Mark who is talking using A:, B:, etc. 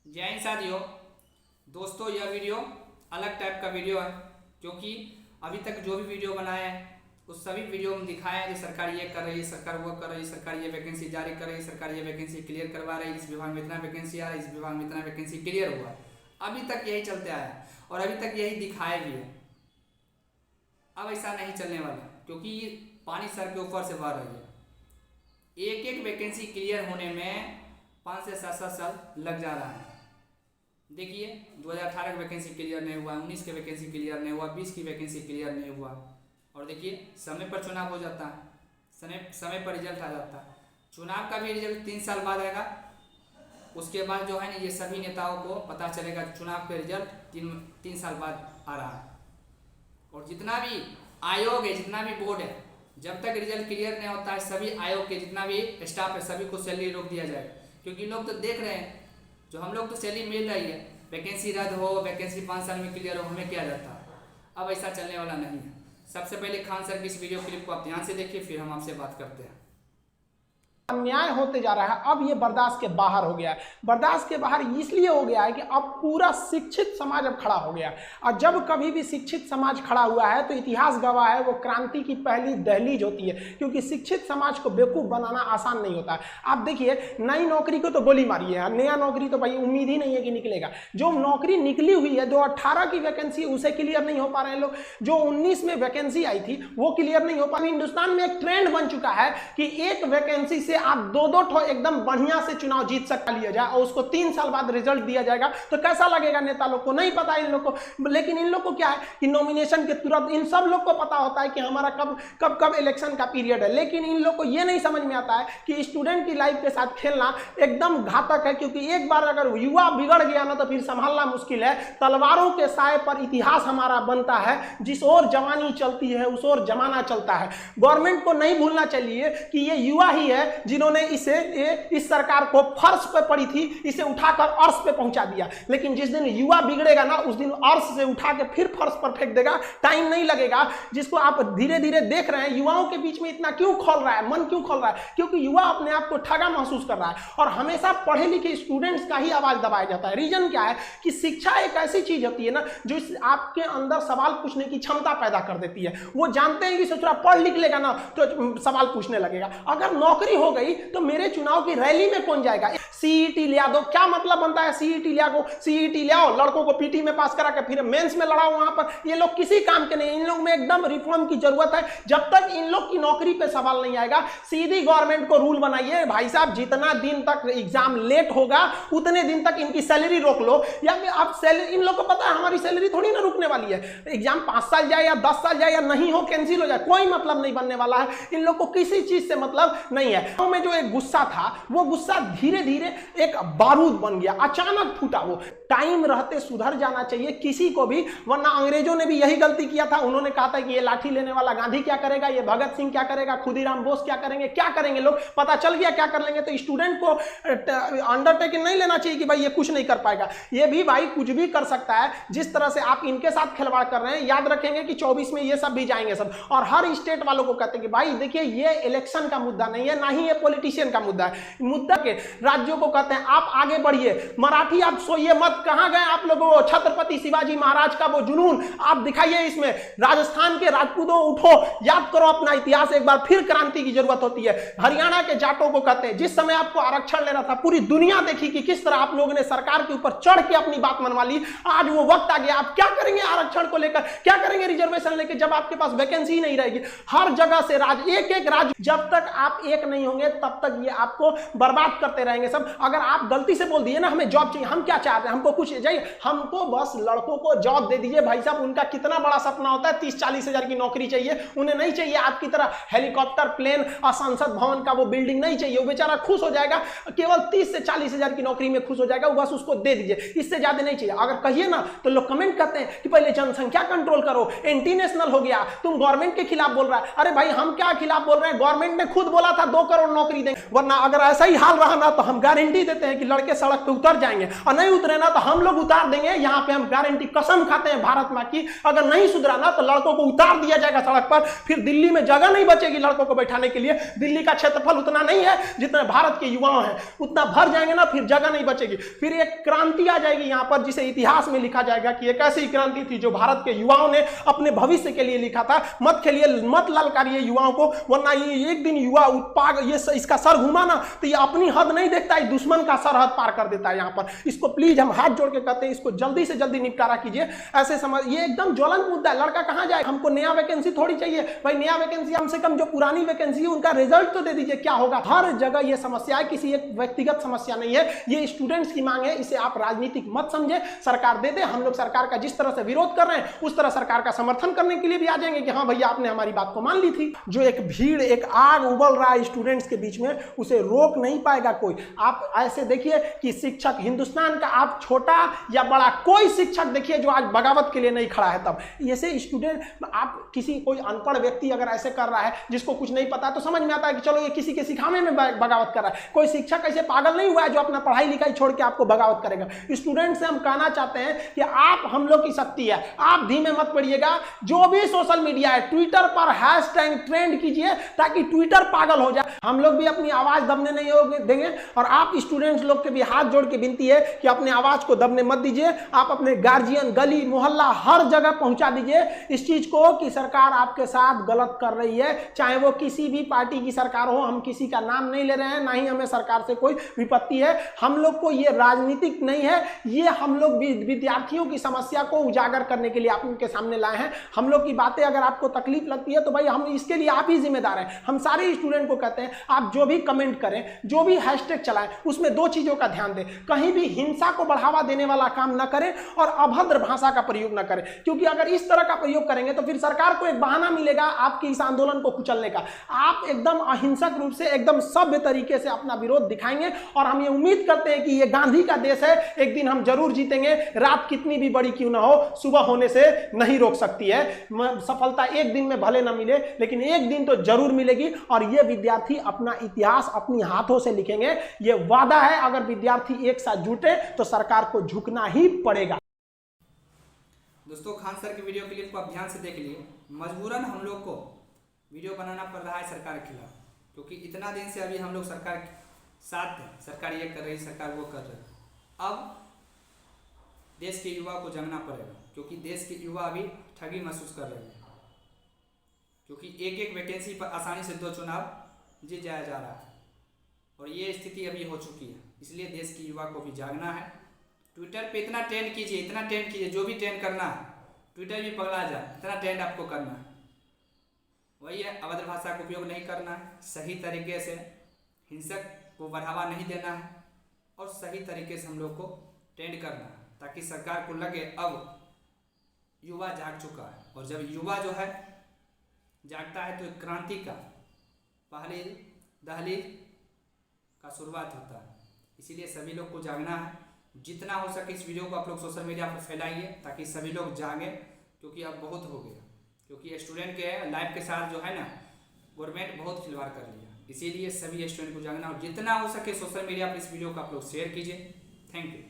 A: जय हिंद साथियों। दोस्तों, यह वीडियो अलग टाइप का वीडियो है क्योंकि अभी तक जो भी वीडियो बनाए हैं उस सभी वीडियो में दिखाया है कि सरकार ये कर रही है, सरकार वो कर रही है, सरकार ये वैकेंसी जारी कर रही है, सरकार ये वैकेंसी क्लियर करवा रही है, इस विभाग में इतना वैकेंसी आ रहा है, इस विभाग में इतना वैकेंसी क्लियर हुआ। अभी तक यही चलते आया है और अभी तक यही दिखाए भी है। अब ऐसा नहीं चलने वाला क्योंकि पानी सर के ऊपर से बह रही है। एक एक वैकेंसी क्लियर होने में 5 से 7 साल लग जा रहा है। देखिए, 2018 की वैकेंसी क्लियर नहीं हुआ, 19 की वैकेंसी क्लियर नहीं हुआ, 20 की वैकेंसी क्लियर नहीं हुआ। और देखिए, समय पर चुनाव हो जाता है, समय पर रिजल्ट आ जाता है। चुनाव का भी रिजल्ट 3 साल बाद आएगा। उसके बाद जो है ना, ये सभी नेताओं को पता चलेगा चुनाव का रिजल्ट 3 साल बाद आ रहा है। और जितना भी आयोग है, जितना भी बोर्ड है, जब तक रिजल्ट क्लियर नहीं होता है, सभी आयोग के जितना भी स्टाफ है सभी को सैलरी रोक दिया जाएगा। क्योंकि लोग तो देख रहे हैं, जो हम लोग तो सैलरी मिल रही है, वैकेंसी रद्द हो, वैकेंसी 5 साल में क्लियर हो, हमें क्या जाता है। अब ऐसा चलने वाला नहीं है। सबसे पहले खान सर की इस वीडियो क्लिप को आप ध्यान से देखिए, फिर हम आपसे बात करते हैं।
B: अन्याय होते जा रहा है। अब ये बर्दाश्त के बाहर हो गया है। बर्दाश्त के बाहर इसलिए हो गया है कि अब पूरा शिक्षित समाज अब खड़ा हो गया है। और जब कभी भी शिक्षित समाज खड़ा हुआ है तो इतिहास गवाह है, वो क्रांति की पहली दहलीज होती है। क्योंकि शिक्षित समाज को बेवकूफ बनाना आसान नहीं होता है। आप देखिए, नई नौकरी को तो गोली मारी है, नया नौकरी तो भाई उम्मीद ही नहीं है कि निकलेगा। जो नौकरी निकली हुई है, जो 18 की वैकेंसी, उसे क्लियर नहीं हो पा रहे हैं लोग। जो 19 में वैकेंसी आई थी वो क्लियर नहीं हो पा रही। हिंदुस्तान में एक ट्रेंड बन चुका है कि एक वैकेंसी से आप दो ठो एकदम बढ़िया से चुनाव जीत सकता लिया जाए और उसको 3 साल बाद रिजल्ट दिया जाएगा। तो कैसा लगेगा नेता लोग को? नहीं पता इन लोग को। लेकिन इन लोग को क्या है कि नॉमिनेशन के तुरंत इन सब लोग को पता होता है कि हमारा कब इलेक्शन का पीरियड है। लेकिन इन लोग को यह नहीं समझ में आता है कि स्टूडेंट की लाइफ के साथ खेलना एकदम घातक है। क्योंकि एक बार अगर युवा बिगड़ गया ना तो फिर संभालना मुश्किल है। तलवारों के साए पर इतिहास हमारा बनता है। जिस ओर जवानी चलती है उस ओर जमाना चलता है। गवर्नमेंट को नहीं भूलना चाहिए कि ये युवा ही है जिन्होंने इस सरकार को फर्श पे पड़ी थी, इसे उठाकर अर्श पे पहुंचा दिया। लेकिन जिस दिन युवा बिगड़ेगा ना, उस दिन अर्श से उठा के फिर फर्श पर फेंक देगा। टाइम नहीं लगेगा। जिसको आप धीरे धीरे देख रहे हैं, युवाओं के बीच में इतना क्यों खोल रहा है, मन क्यों खोल रहा है? क्योंकि युवा अपने आप को ठगा महसूस कर रहा है और हमेशा पढ़े लिखे स्टूडेंट्स का ही आवाज दबाया जाता है। रीजन क्या है कि शिक्षा एक ऐसी चीज होती है ना जो आपके अंदर सवाल पूछने की क्षमता पैदा कर देती है। वो जानते हैं कि सोचरा पढ़ लिख लेगा ना तो सवाल पूछने लगेगा। अगर नौकरी हो गई तो मेरे चुनाव की रैली में कौन जाएगा? सीईटी लिया दो, क्या मतलब बनता है? सीईटी ले आओ, लड़कों को पीटी में पास करा के फिर मेंस में लड़ाओ। वहां पर ये लोग किसी काम के नहीं। इन लोग में एकदम रिफॉर्म की जरूरत है। जब तक इन लोग की नौकरी पे सवाल नहीं आएगा, सीधी गवर्नमेंट को रूल बनाइए, भाई साहब जितना दिन तक एग्जाम लेट होगा उतने दिन तक इनकी सैलरी रोक लो। या आप सैलरी, इन लोग को पता है हमारी सैलरी थोड़ी ना रुकने वाली है। एग्जाम 5 साल जाए या 10 साल जाए या नहीं हो, कैंसिल हो जाए, कोई मतलब नहीं बनने वाला है। इन लोग को किसी चीज से मतलब नहीं है। में जो एक गुस्सा था, वो गुस्सा धीरे धीरे एक बारूद बन गया, अचानक फूटा। वो टाइम रहते सुधर जाना चाहिए किसी को भी, वरना अंग्रेजों ने भी यही गलती किया था। उन्होंने कहा था कि ये लाठी लेने वाला गांधी क्या करेगा, ये भगत सिंह क्या करेगा, खुदीराम बोस क्या करेंगे लोग। पता चल गया क्या कर लेंगे। तो स्टूडेंट को अंडरटेकिंग नहीं लेना चाहिए कि भाई ये कुछ नहीं कर पाएगा। ये भी भाई कुछ भी कर सकता है। जिस तरह से आप इनके साथ खिलवाड़ कर रहे हैं, याद रखेंगे कि 24 में ये सब भी जाएंगे सब। और हर स्टेट वालों को कहते हैं कि भाई देखिए, ये इलेक्शन का मुद्दा नहीं है, ना ही ये पॉलिटिशियन का मुद्दा है। मुद्दा के राज्यों को कहते हैं आप आगे बढ़िए। मराठी आप सोइए मत। कहां गए आप लोगों? छत्रपति शिवाजी महाराज का वो जुनून आप दिखाइए इसमें। राजस्थान के राजपूतों उठो, याद करो अपना इतिहास एक बार। फिर क्रांति की जरूरत होती है। हरियाणा के जाटों को कहते हैं, जिस समय आपको आरक्षण लेना था, पूरी दुनिया देखी कि किस तरह आप लोगों ने सरकार के ऊपर चढ़ के अपनी बात मनवा ली। आज वो वक्त आ गया। आप क्या करेंगे आरक्षण को लेकर, क्या करेंगे रिजर्वेशन लेकर, जब आपके पास वैकेंसी नहीं रहेगी? हर जगह से एक राज्य, जब तक आप एक नहीं होंगे तब तक ये आपको बर्बाद करते रहेंगे सब। अगर आप गलती से बोल दिए ना हमें जॉब चाहिए, हम क्या चाहते हैं? हमको कुछ चाहिए, हमको बस लड़कों को जॉब दे दीजिए। भाई साहब, उनका कितना बड़ा सपना होता है, 30-40 हजार की नौकरी चाहिए। उन्हें नहीं चाहिए आपकी तरह हेलीकॉप्टर, प्लेन और संसद भवन का वो बिल्डिंग नहीं चाहिए। वो बेचारा खुश हो जाएगा, केवल 30 से 40 हजार की नौकरी में खुश हो जाएगा। वो बस उसको दे दीजिए, इससे ज्यादा नहीं चाहिए। अगर कहिए ना तो लोग कमेंट करते हैं कि पहले जनसंख्या कंट्रोल करो, एंटी नेशनल हो गया, तुम गवर्नमेंट के खिलाफ बोल रहा है। अरे भाई, हम क्या खिलाफ बोल रहे हैं? गवर्नमेंट ने खुद बोला था 2 करोड़ नौकरी देंगे, वरना अगर ऐसा ही हाल रहा ना तो हम गारंटी देते हैं कि लड़के सड़क पे उतर जाएंगे, और नहीं उतरे ना तो हम लोग उतार देंगे। यहाँ पे हम गारंटी कसम खाते हैं भारत माँ की, अगर नहीं सुधरा ना तो लड़कों को उतार दिया जाएगा सड़क पर। फिर दिल्ली में जगह नहीं बचेगी लड़कों को बैठाने के लिए। दिल्ली का क्षेत्रफल उतना नहीं है जितने भारत के युवाओं हैं, उतना भर जाएंगे ना, फिर जगह नहीं बचेगी। फिर एक क्रांति आ जाएगी यहाँ पर, जिसे इतिहास में लिखा जाएगा कि एक ऐसी क्रांति थी जो भारत के युवाओं ने अपने भविष्य के लिए लिखा था। मत खेलिए, मत ललकारिए युवाओं को, वरना ये एक दिन युवा उत्पाद ये इसका सर घुमा ना तो ये अपनी हद नहीं देखता है, दुश्मन का सरहद पार कर देता है यहाँ पर। इसको प्लीज हम हाथ जोड़ के कहते हैं, इसको जल्दी से जल्दी निपटारा कीजिए। ऐसे समझ, ये एकदम ज्वलंत मुद्दा है। लड़का कहाँ जाए, हमको नया वैकेंसी थोड़ी चाहिए भाई, नया वैकेंसी कम से कम जो पुरानी वैकेंसी है उनका रिजल्ट तो दे दीजिए, क्या होगा। हर जगह ये समस्या है, किसी एक व्यक्तिगत समस्या नहीं है, ये स्टूडेंट्स की मांग है। इसे आप राजनीतिक मत समझे, सरकार दे दे। हम लोग सरकार का जिस तरह से विरोध कर रहे हैं उस तरह सरकार का समर्थन करने के लिए भी आ जाएंगे कि हाँ भैया आपने हमारी बात को मान ली थी। जो एक भीड़, एक आग उबल रहा है स्टूडेंट्स के बीच में, उसे रोक नहीं पाएगा कोई। आप ऐसे देखिए कि शिक्षक हिंदुस्तान का, आप छोटा या बड़ा, कोई शिक्षक देखिए जो आज बगावत के लिए नहीं खड़ा है। तब ऐसे स्टूडेंट, आप किसी कोई अनपढ़ व्यक्ति अगर ऐसे कर रहा है जिसको कुछ नहीं पता, तो समझ में आता है कि चलो ये किसी के सिखाने में बगावत कर रहा है। कोई शिक्षक ऐसे पागल नहीं हुआ है जो अपना पढ़ाई लिखाई छोड़ के आपको बगावत करेगा। स्टूडेंट से हम कहना चाहते हैं कि आप हम लोग की शक्ति है, आप धीमे मत पड़िएगा। जो भी सोशल मीडिया है, ट्विटर पर हैशटैग ट्रेंड कीजिए ताकि ट्विटर पागल हो जाए। हम लोग भी अपनी आवाज दबने नहीं देंगे, और आप स्टूडेंट्स लोग के भी हाथ जोड़ के विनती है कि अपने आवाज को दबने मत दीजिए। आप अपने गार्जियन, गली मोहल्ला, हर जगह पहुंचा दीजिए इस चीज को कि सरकार आपके साथ गलत कर रही है, चाहे वो किसी भी पार्टी की सरकार हो। हम किसी का नाम नहीं ले रहे हैं, ना ही हमें सरकार से कोई विपत्ति है। हम लोग को ये राजनीतिक नहीं है, ये हम लोग विद्यार्थियों की समस्या को उजागर करने के लिए आपके सामने लाए हैं। हम लोग की बातें अगर आपको तकलीफ लगती है तो भाई हम इसके लिए आप ही जिम्मेदार हैं। हम सारे स्टूडेंट को कहते हैं आप जो भी कमेंट करें, जो भी हैशटैग चलाएं, उसमें दो चीजों का ध्यान दें। कहीं भी हिंसा को बढ़ावा देने वाला काम न करें और अभद्र भाषा का प्रयोग न करें, क्योंकि अगर इस तरह का प्रयोग करेंगे तो फिर सरकार को एक बहाना मिलेगा आपके इस आंदोलन को कुचलने का। आप एकदम अहिंसक रूप से, एकदम सभ्य तरीके से अपना विरोध दिखाएंगे, और हम ये उम्मीद करते हैं कि ये गांधी का देश है, एक दिन हम जरूर जीतेंगे। रात कितनी भी बड़ी क्यों ना हो, सुबह होने से नहीं रोक सकती है। सफलता एक दिन में भले ना मिले, लेकिन एक दिन तो जरूर मिलेगी, और ये विद्यार्थी अपना इतिहास अपनी हाथों से लिखेंगे। ये वादा है, अगर विद्यार्थी एक साथ जुटे तो सरकार को झुकना ही पड़ेगा।
A: दोस्तों, खान सर की वीडियो क्लिप को आप ध्यान से देख लिए। मजबूरन हम लोग को वीडियो बनाना पड़ रहा है सरकार के खिलाफ, क्योंकि इतना दिन से अभी हम लोग सरकार के साथ हैं। सरकार ये कर रही, सरकार वो कर रही। अब देश के युवा को जगना पड़ेगा, क्योंकि देश के युवा अभी ठगी महसूस कर रहे हैं, क्योंकि एक एक वैकेंसी पर आसानी से 2 चुनाव जीत जाया जा रहा है, और ये स्थिति अभी हो चुकी है। इसलिए देश के युवा को भी जागना है। ट्विटर पे इतना ट्रेंड कीजिए, इतना ट्रेंड कीजिए, जो भी ट्रेंड करना है, ट्विटर भी पगला जाए, इतना ट्रेंड आपको करना है। वही है, अभद्र भाषा का उपयोग नहीं करना है, सही तरीके से हिंसक को बढ़ावा नहीं देना है, और सही तरीके से हम लोग को ट्रेंड करना है, ताकि सरकार को लगे अब युवा जाग चुका है। और जब युवा जो है जागता है तो एक क्रांति का पहली दहलीज का शुरुआत होता है। इसीलिए सभी लोग को जागना है। जितना हो सके इस वीडियो को आप लोग सोशल मीडिया पर फैलाइए, ताकि सभी लोग जागें, क्योंकि अब बहुत हो गया। क्योंकि स्टूडेंट के लाइफ के साथ जो है ना, गवर्नमेंट बहुत खिलवाड़ कर लिया। इसीलिए सभी स्टूडेंट को जागना, और जितना हो सके सोशल मीडिया पर इस वीडियो को आप लोग शेयर कीजिए। Thank you.